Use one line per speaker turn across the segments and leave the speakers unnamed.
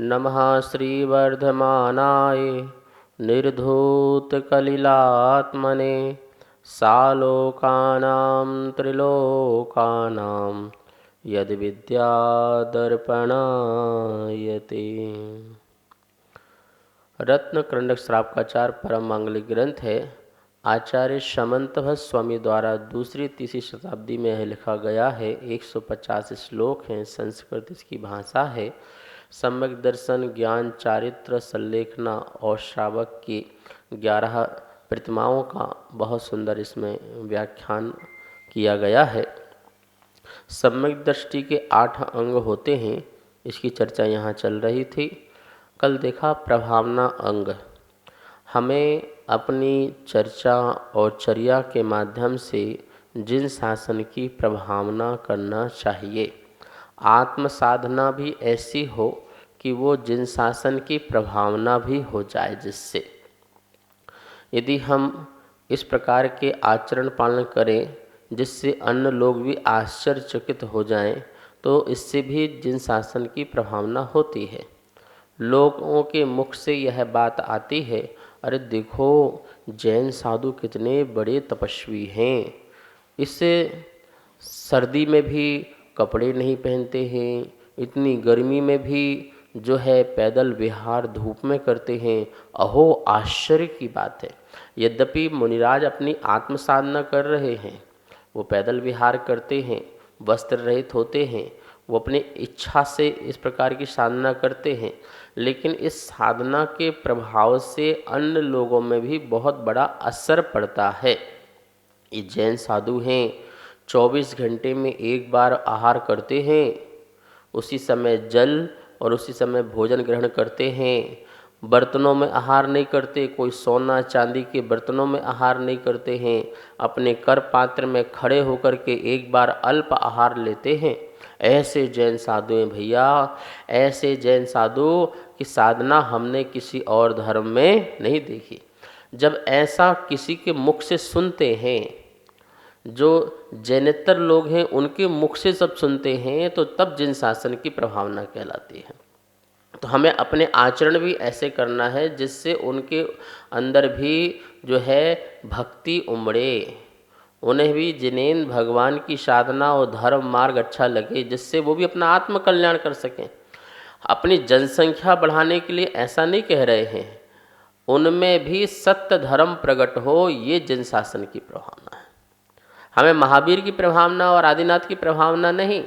नमः श्रीवर्धमानाय निर्धूतकलिलात्मने सालोकानां त्रिलोकानां यद्विद्यादर्पणायते। रत्न करंडक श्रावकाचार परम मांगलिक ग्रंथ है। आचार्य समंतभट्ट स्वामी द्वारा दूसरी तीसरी शताब्दी में यह लिखा गया है। 150 श्लोक हैं। संस्कृत इसकी भाषा है। सम्यक दर्शन, ज्ञान, चारित्र, संलेखना और श्रावक की 11 प्रतिमाओं का बहुत सुंदर इसमें व्याख्यान किया गया है। सम्यक दृष्टि के 8 अंग होते हैं। इसकी चर्चा यहाँ चल रही थी। कल देखा प्रभावना अंग। हमें अपनी चर्चा और चर्या के माध्यम से जिन शासन की प्रभावना करना चाहिए। आत्म साधना भी ऐसी हो कि वो जिन शासन की प्रभावना भी हो जाए, जिससे यदि हम इस प्रकार के आचरण पालन करें जिससे अन्य लोग भी आश्चर्यचकित हो जाएं, तो इससे भी जिन शासन की प्रभावना होती है। लोगों के मुख से यह बात आती है, अरे देखो जैन साधु कितने बड़े तपस्वी हैं, इससे सर्दी में भी कपड़े नहीं पहनते हैं, इतनी गर्मी में भी जो है पैदल विहार धूप में करते हैं। अहो आश्चर्य की बात है। यद्यपि मुनिराज अपनी आत्म साधना कर रहे हैं, वो पैदल विहार करते हैं, वस्त्र रहित होते हैं, वो अपनी इच्छा से इस प्रकार की साधना करते हैं, लेकिन इस साधना के प्रभाव से अन्य लोगों में भी बहुत बड़ा असर पड़ता है। ये जैन साधु हैं, 24 घंटे में एक बार आहार करते हैं, उसी समय जल और उसी समय भोजन ग्रहण करते हैं। बर्तनों में आहार नहीं करते, कोई सोना चांदी के बर्तनों में आहार नहीं करते हैं। अपने कर पात्र में खड़े होकर के एक बार अल्प आहार लेते हैं। ऐसे जैन साधु हैं भैया, ऐसे जैन साधु की साधना हमने किसी और धर्म में नहीं देखी। जब ऐसा किसी के मुख से सुनते हैं, जो जैनेतर लोग हैं उनके मुख से सब सुनते हैं, तो तब जिन शासन की प्रभावना कहलाती है। तो हमें अपने आचरण भी ऐसे करना है जिससे उनके अंदर भी जो है भक्ति उमड़े, उन्हें भी जिनेन भगवान की साधना और धर्म मार्ग अच्छा लगे, जिससे वो भी अपना आत्म कल्याण कर सकें। अपनी जनसंख्या बढ़ाने के लिए ऐसा नहीं कह रहे हैं, उनमें भी सत्य धर्म प्रकट हो, ये जन शासन की प्रभावना है। हमें महावीर की प्रभावना और आदिनाथ की प्रभावना नहीं,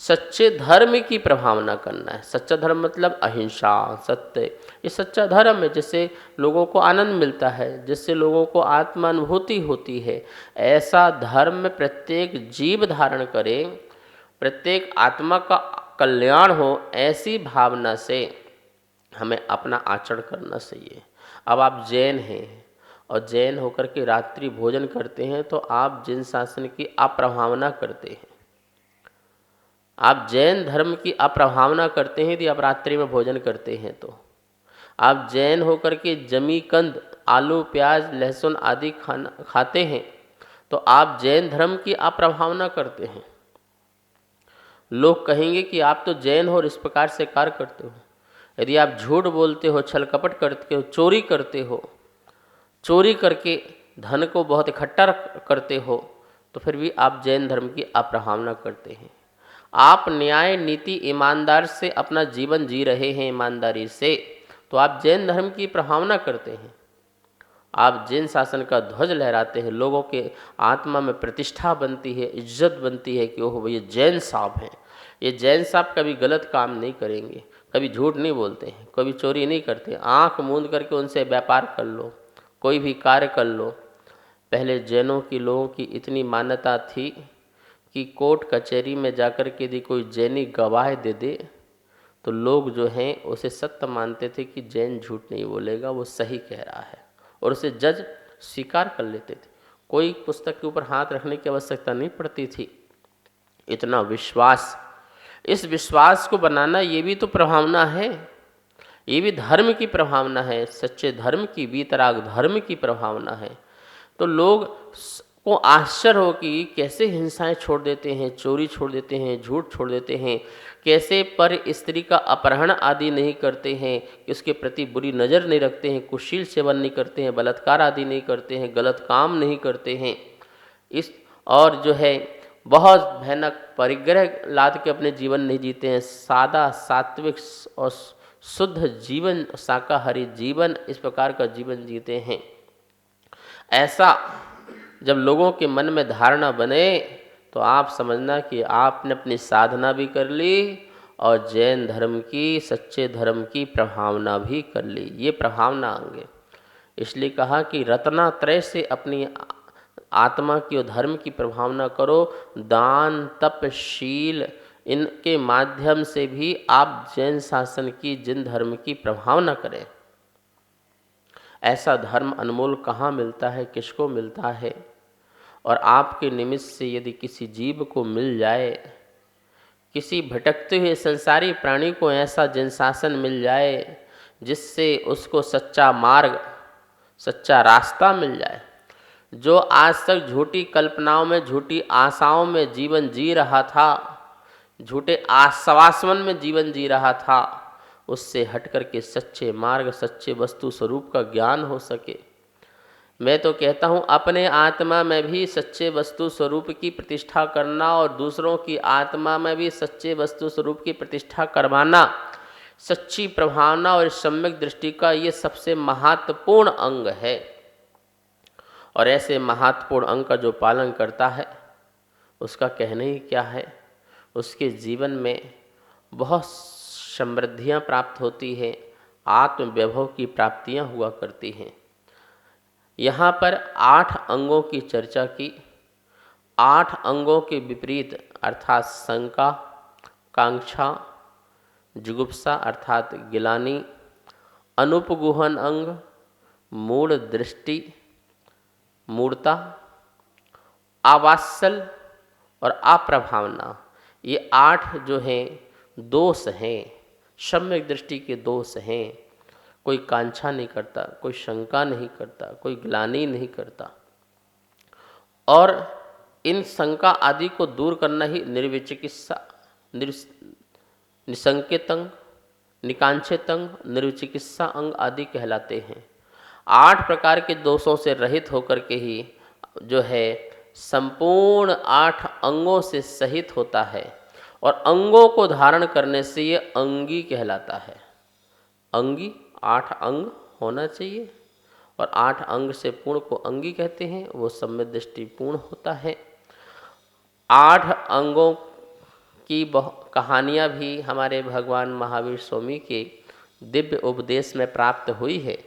सच्चे धर्म की प्रभावना करना है। सच्चा धर्म मतलब अहिंसा, सत्य, ये सच्चा धर्म है, जिससे लोगों को आनंद मिलता है, जिससे लोगों को आत्मानुभूति होती है। ऐसा धर्म प्रत्येक जीव धारण करे, प्रत्येक आत्मा का कल्याण हो, ऐसी भावना से हमें अपना आचरण करना चाहिए। अब आप जैन हैं और जैन होकर के रात्रि भोजन करते हैं, तो आप जिन शासन की अप्रभावना करते हैं। आप जैन धर्म की अप्रभावना करते हैं यदि आप रात्रि में भोजन करते हैं, तो आप जैन होकर के जमी कंद, आलू, प्याज, लहसुन आदि खाते हैं, तो आप जैन धर्म की अप्रभावना करते हैं। लोग कहेंगे कि आप तो जैन हो और इस प्रकार से कार्य करते हो। यदि आप झूठ बोलते हो, छल कपट करते हो, चोरी करते हो, चोरी करके धन को बहुत इकट्ठा करते हो, तो फिर भी आप जैन धर्म की अप्रभावना करते हैं। आप न्याय नीति ईमानदार से अपना जीवन जी रहे हैं, ईमानदारी से, तो आप जैन धर्म की प्रभावना करते हैं। आप जैन शासन का ध्वज लहराते हैं, लोगों के आत्मा में प्रतिष्ठा बनती है, इज्जत बनती है कि ओह ये जैन साहब हैं। ये जैन साहब कभी गलत काम नहीं करेंगे, कभी झूठ नहीं बोलते हैं, कभी चोरी नहीं करते। आँख मूंद करके उनसे व्यापार कर लो, कोई भी कार्य कर लो। पहले जैनों की लोगों की इतनी मान्यता थी कि कोर्ट कचहरी में जाकर के यदि कोई जैनी गवाह दे दे, तो लोग जो हैं उसे सत्य मानते थे कि जैन झूठ नहीं बोलेगा, वो सही कह रहा है, और उसे जज स्वीकार कर लेते थे। कोई पुस्तक के ऊपर हाथ रखने की आवश्यकता नहीं पड़ती थी। इतना विश्वास, इस विश्वास को बनाना ये भी तो प्रभावना है, ये भी धर्म की प्रभावना है, सच्चे धर्म की, वीतराग धर्म की प्रभावना है। तो लोग को आश्चर्य हो कि कैसे हिंसाएं छोड़ देते हैं, चोरी छोड़ देते हैं, झूठ छोड़ देते हैं, कैसे पर स्त्री का अपहरण आदि नहीं करते हैं, कि उसके प्रति बुरी नज़र नहीं रखते हैं, कुशील सेवन नहीं करते हैं, बलात्कार आदि नहीं करते हैं, गलत काम नहीं करते हैं। इस और जो है बहुत भयानक परिग्रह लाद के अपने जीवन नहीं जीते हैं, सादा सात्विक और शुद्ध जीवन, शाकाहारी जीवन, इस प्रकार का जीवन जीते हैं। ऐसा जब लोगों के मन में धारणा बने तो आप समझना कि आपने अपनी साधना भी कर ली और जैन धर्म की, सच्चे धर्म की प्रभावना भी कर ली। ये प्रभावना अंग। इसलिए कहा कि रत्नात्रय से अपनी आत्मा की और धर्म की प्रभावना करो। दान, तप, शील, इनके माध्यम से भी आप जैन शासन की, जिन धर्म की प्रभावना करें। ऐसा धर्म अनमोल कहाँ मिलता है, किसको मिलता है? और आपके निमित्त से यदि किसी जीव को मिल जाए, किसी भटकते हुए संसारी प्राणी को ऐसा जन शासन मिल जाए जिससे उसको सच्चा मार्ग, सच्चा रास्ता मिल जाए, जो आज तक झूठी कल्पनाओं में, झूठी आशाओं में जीवन जी रहा था, झूठे आश्वासन में जीवन जी रहा था, उससे हट कर के सच्चे मार्ग, सच्चे वस्तु स्वरूप का ज्ञान हो सके। मैं तो कहता हूँ अपने आत्मा में भी सच्चे वस्तु स्वरूप की प्रतिष्ठा करना और दूसरों की आत्मा में भी सच्चे वस्तु स्वरूप की प्रतिष्ठा करवाना, सच्ची प्रभावना और सम्यक दृष्टि का ये सबसे महत्वपूर्ण अंग है। और ऐसे महत्वपूर्ण अंग का जो पालन करता है उसका कहना ही क्या है। उसके जीवन में बहुत समृद्धियाँ प्राप्त होती हैं, आत्मवैभव की प्राप्तियाँ हुआ करती हैं। यहाँ पर 8 अंगों की चर्चा की। 8 अंगों के विपरीत अर्थात शंका, कांक्षा, जुगुप्सा अर्थात गिलानी, अनुपगुहन अंग, मूढ़ दृष्टि, मूर्ता, आवासल और अप्रभावना, ये 8 जो हैं दोष हैं, सम्यक दृष्टि के दोष हैं। कोई कांक्षा नहीं करता, कोई शंका नहीं करता, कोई ग्लानि नहीं करता। और इन शंका आदि को दूर करना ही निर्विचिकित्सा, निसंकित अंग, निकांक्षित अंग, निर्विचिकित्सा अंग आदि कहलाते हैं। 8 प्रकार के दोषों से रहित होकर के ही जो है संपूर्ण 8 अंगों से सहित होता है और अंगों को धारण करने से ये अंगी कहलाता है। अंगी 8 अंग होना चाहिए और 8 अंग से पूर्ण को अंगी कहते हैं, वो सम्यक दृष्टि पूर्ण होता है। 8 अंगों की कहानियाँ भी हमारे भगवान महावीर स्वामी के दिव्य उपदेश में प्राप्त हुई है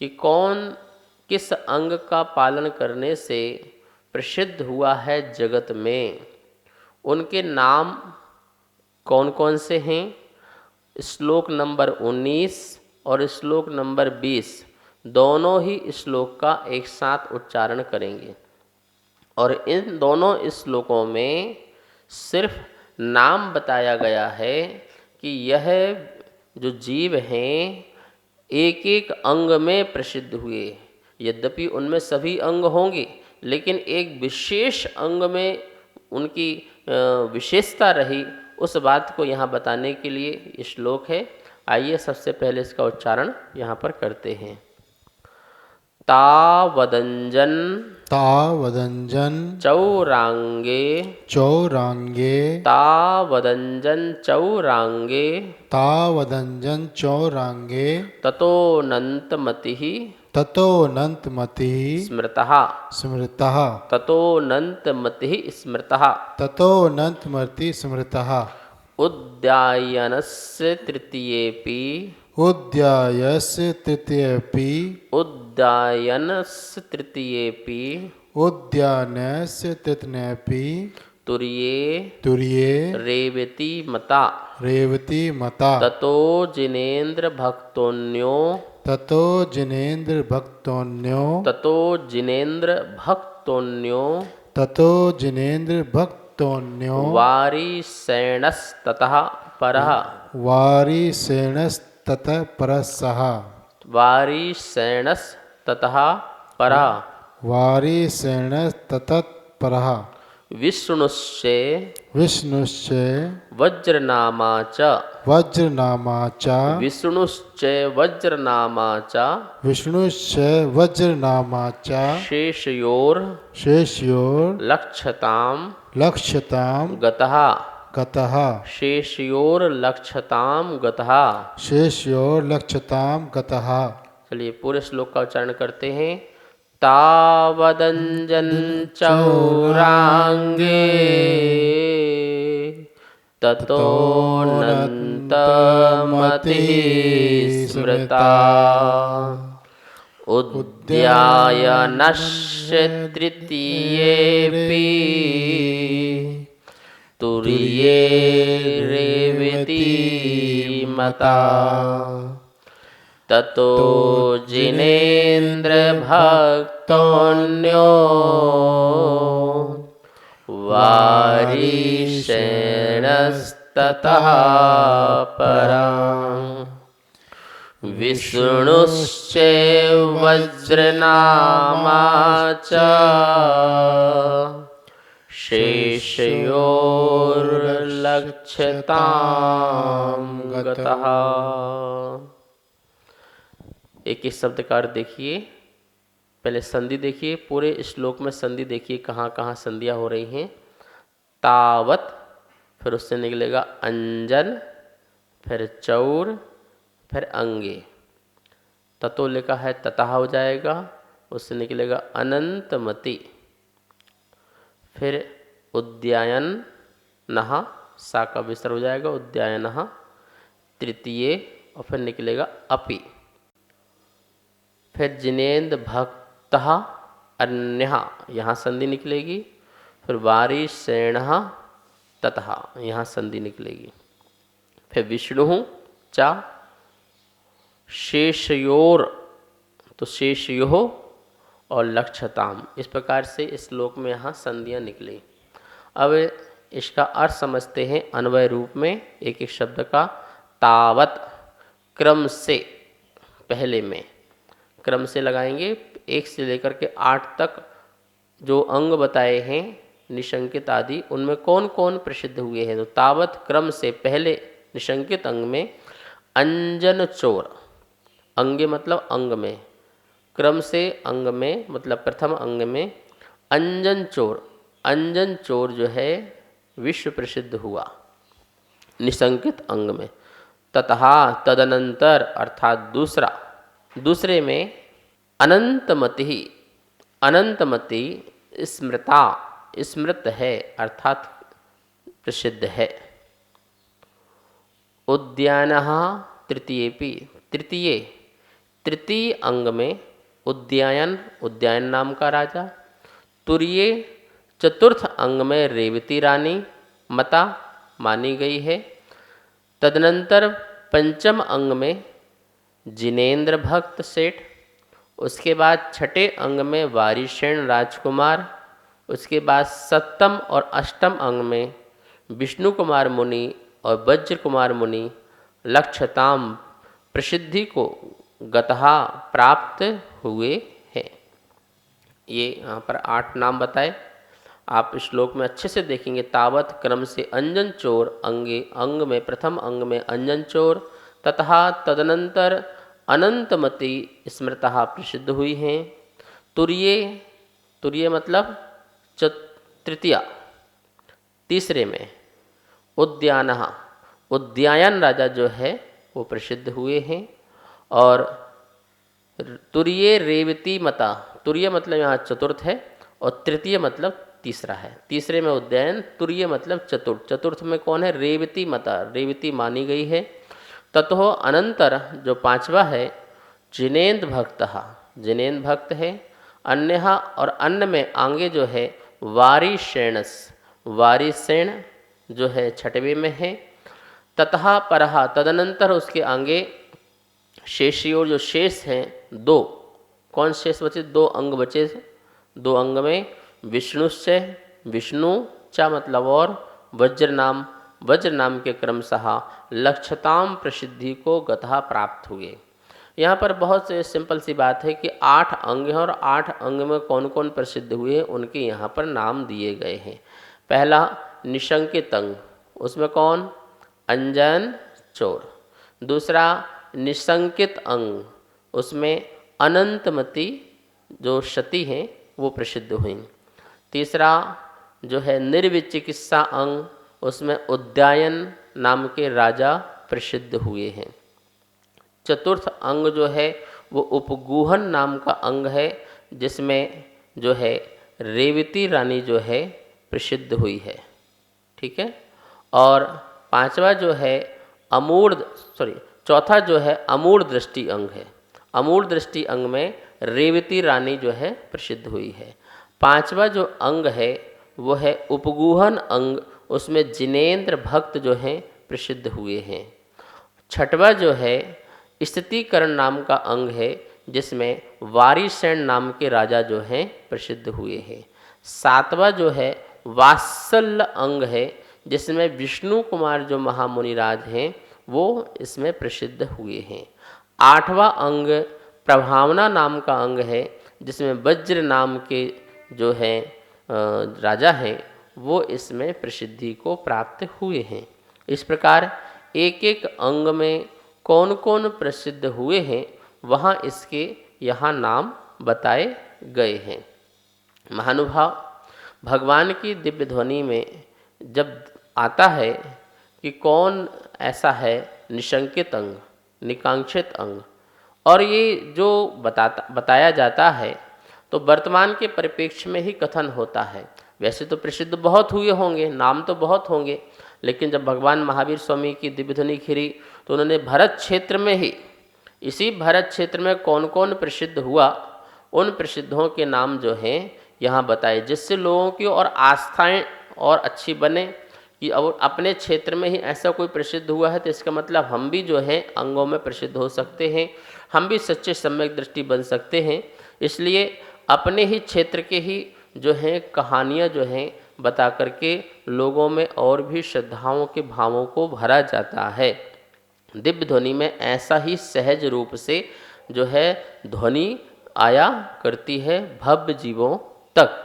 कि कौन किस अंग का पालन करने से प्रसिद्ध हुआ है जगत में, उनके नाम कौन कौन से हैं। श्लोक नंबर 19 और श्लोक नंबर 20 दोनों ही श्लोक का एक साथ उच्चारण करेंगे और इन दोनों श्लोकों में सिर्फ नाम बताया गया है कि यह जो जीव हैं एक एक अंग में प्रसिद्ध हुए। यद्यपि उनमें सभी अंग होंगे लेकिन एक विशेष अंग में उनकी विशेषता रही, उस बात को यहाँ बताने के लिए ये श्लोक है। आइए सबसे पहले इसका उच्चारण यहाँ पर करते हैं। तावदंजन
तावदंजन
चौरांगे
चौरांगे
तावदंजन चौरांगे
तावदंजन चौरांगे
ततोऽनन्तमतिः
ततोऽनन्तमतिः
स्मृतः
स्मृतः
ततोऽनन्तमतिः स्मृतः
ततोऽनन्तमतिः स्मृतः
उद्यायनस्य तृतीयेऽपि
उद्यायस्य तृतीयेऽपि
उद्यायनस्य तृतीयेऽपि
उद्यानस्य तृतीयेऽपि
तुर्ये
तुर्ये
रेवती मता
रेवती मता
ततो जिनेन्द्र भक्तोऽन्यो
ततो जिनेन्द्र भक्तोऽन्यो
ततो जिनेन्द्र भक्तोऽन्यो
ततो जिनेन्द्र भक्तोऽन्यो
वारिसेणस्ततः परः
वारिसेणस्ततः परः सः
वारिसेणस्ततः परः
वारिसेणस्ततत्परः
विष्णुश्च
विष्णुश्च
वज्रनामा च
वज्रनामा च
विष्णुश्च वज्रनामा च
विष्णुश्च वज्रनामा च
शेषयोर
शेष्योर्लक्ष्यतां
लक्ष्यताम गतः
गतः
शेषयोर लक्ष्यताम गतः।
शेष्योर्लक्ष्यतां गतः।
चलिए पूरे श्लोक का उच्चारण करते हैं। तावदंजन चौरांगे ततोऽनन्तमतिः स्मृता उद्यायनस्य तृतीयेऽपि तुर्ये रेवती मता ततो जिनेन्द्रभक्तोऽन्यो वारिषेणस्ततः परं विष्णुश्च वज्रनामा च शेषयोर्लक्ष्यतां गतः। एक एक शब्द का अर्थ देखिए। पहले संधि देखिए, पूरे श्लोक में संधि देखिए कहाँ कहाँ संधियाँ हो रही हैं। तावत, फिर उससे निकलेगा अंजन, फिर चौर, फिर अंगे। ततो लिखा है ततः हो जाएगा, उससे निकलेगा अनंतमति। फिर उद्यायन नहा, सा का विसर्ग हो जाएगा उद्यायनः तृतीय, और फिर निकलेगा अपि। फिर जिनेन्द्र भक्तः अन्यः, यहाँ संधि निकलेगी। फिर वारिसेणः ततः, यहाँ संधि निकलेगी। फिर विष्णु चा, शेषयोर, तो शेषयोः और लक्ष्यताम। इस प्रकार से इस श्लोक में यहाँ संधियाँ निकली। अब इसका अर्थ समझते हैं अन्वय रूप में एक एक शब्द का। तावत क्रम से, पहले में क्रम से लगाएंगे। 1 से लेकर के 8 तक जो अंग बताए हैं निशंकित आदि, उनमें कौन कौन प्रसिद्ध हुए हैं। तो तावत क्रम से पहले निशंकित अंग में अंजन चोर, अंगे मतलब अंग में, क्रम से अंग में मतलब प्रथम अंग में अंजन चोर। अंजन चोर जो है विश्व प्रसिद्ध हुआ निशंकित अंग में। ततः तदनंतर अर्थात दूसरा, दूसरे में अनंतमति, अनंतमति स्मृता, स्मृत है अर्थात प्रसिद्ध है। उद्यानः तृतीयेपि, तृतीय, तृतीय अंग में उद्यायन, उद्यायन नाम का राजा। तुर्ये चतुर्थ अंग में रेवती रानी मता मानी गई है। तदनंतर पंचम अंग में जिनेन्द्र भक्त सेठ। उसके बाद छठे अंग में वारिसेण राजकुमार। उसके बाद सप्तम और अष्टम अंग में विष्णु कुमार मुनि और वज्र कुमार मुनि लक्ष्यताम प्रसिद्धि को गतः प्राप्त हुए हैं। ये यहाँ पर 8 नाम बताए। आप श्लोक में अच्छे से देखेंगे। तावत क्रम से अंजन चोर, अंगे अंग में प्रथम अंग में अंजन चोर। ततः तदनंतर अनंतमति स्मृतः प्रसिद्ध हुई हैं। तुर्ये, तुर्ये मतलब तृतीया, तीसरे में उद्यानः, उद्यायन राजा जो है वो प्रसिद्ध हुए हैं। और तुर्ये रेवती मता, तुर्य मतलब यहाँ चतुर्थ है और तृतीय मतलब तीसरा है। तीसरे में उद्यायन, तुर्य मतलब चतुर्थ, चतुर्थ में कौन है? रेवती मता, रेवती मानी गई है। ततो अनंतर जो पांचवा है जिनेन्द्र भक्तः, जिनेन्द्र भक्त है। अन्यः और अन्य में आगे जो है वारिसेणस, वारिसेण जो है छठवें में है। ततः परः तदनंतर उसके आगे शेषियों जो शेष हैं 2, कौन शेष बचे? 2 अंग बचे। 2 अंग में विष्णुश्च, विष्णु चा मतलब और, वज्र नाम, वज्र नाम के क्रमशः लक्ष्यताम प्रसिद्धि को गतः प्राप्त हुए। यहाँ पर बहुत से सिंपल सी बात है कि 8 अंग हैं और 8 अंग में कौन कौन प्रसिद्ध हुए हैं उनके यहाँ पर नाम दिए गए हैं। पहला निशंकित अंग, उसमें कौन? अंजन चोर। दूसरा निशंकित अंग, उसमें अनंतमती जो सती हैं वो प्रसिद्ध हुई। तीसरा जो है निर्विचिकित्सा अंग, उसमें उद्यायन नाम के राजा प्रसिद्ध हुए हैं। चतुर्थ अंग जो है वो उपगूहन नाम का अंग है, जिसमें जो है रेवती रानी जो है प्रसिद्ध हुई है। ठीक है। और पांचवा जो है चौथा जो है अमूढ़ दृष्टि अंग है। अमूढ़ दृष्टि अंग में रेवती रानी जो है प्रसिद्ध हुई है। पांचवा जो अंग है वो है उपगूहन अंग, उसमें जिनेंद्र भक्त जो हैं प्रसिद्ध हुए हैं। छठवा जो है स्थितिकरण नाम का अंग है, जिसमें वारिसेन नाम के राजा जो हैं प्रसिद्ध हुए हैं। सातवां जो है वात्सल्य अंग है, जिसमें विष्णु कुमार जो महामुनिराज हैं वो इसमें प्रसिद्ध हुए हैं। आठवां अंग प्रभावना नाम का अंग है, जिसमें वज्र नाम के जो हैं राजा हैं वो इसमें प्रसिद्धि को प्राप्त हुए हैं। इस प्रकार एक एक अंग में कौन कौन प्रसिद्ध हुए हैं वहाँ इसके यहाँ नाम बताए गए हैं। महानुभाव, भगवान की दिव्य ध्वनि में जब आता है कि कौन ऐसा है निशंकित अंग, निकांक्षित अंग, और ये जो बताया जाता है तो वर्तमान के परिप्रेक्ष्य में ही कथन होता है। वैसे तो प्रसिद्ध बहुत हुए होंगे, नाम तो बहुत होंगे, लेकिन जब भगवान महावीर स्वामी की दिव्य ध्वनि खिरी तो उन्होंने भरत क्षेत्र में ही, इसी भरत क्षेत्र में कौन कौन प्रसिद्ध हुआ उन प्रसिद्धों के नाम जो हैं यहाँ बताए, जिससे लोगों की और आस्थाएं और अच्छी बने कि अब अपने क्षेत्र में ही ऐसा कोई प्रसिद्ध हुआ है तो इसका मतलब हम भी जो है अंगों में प्रसिद्ध हो सकते हैं, हम भी सच्चे सम्यक दृष्टि बन सकते हैं। इसलिए अपने ही क्षेत्र के ही जो हैं कहानियाँ जो हैं बता करके लोगों में और भी श्रद्धाओं के भावों को भरा जाता है। दिव्य ध्वनि में ऐसा ही सहज रूप से जो है ध्वनि आया करती है भव्य जीवों तक।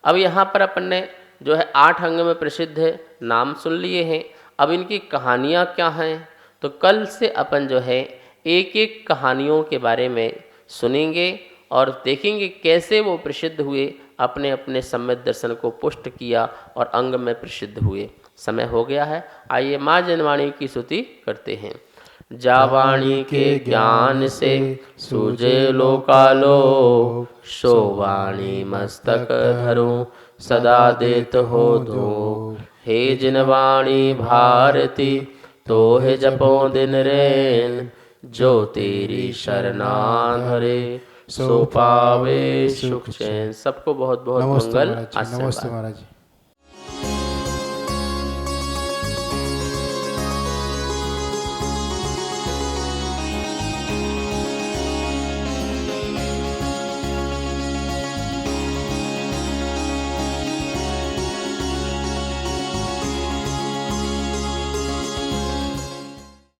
अब यहाँ पर अपन ने जो है 8 अंग में प्रसिद्ध नाम सुन लिए हैं। अब इनकी कहानियाँ क्या हैं, तो कल से अपन जो है एक एक कहानियों के बारे में सुनेंगे और देखेंगे कैसे वो प्रसिद्ध हुए, अपने अपने सम्यक दर्शन को पुष्ट किया और अंग में प्रसिद्ध हुए। समय हो गया है, आइए माँ जनवाणी की स्तुति करते हैं। जावाणी के ज्ञान से सूझे लोकालोक, सो वाणी मस्तक धरूं सदा देत हो दो। हे जिनवाणी भारती तो हे जपो दिन रैन, जो तेरी शरणा धरे सो पावे सुख चैन। सबको बहुत बहुत मंगल।
नमस्ते महाराज जी।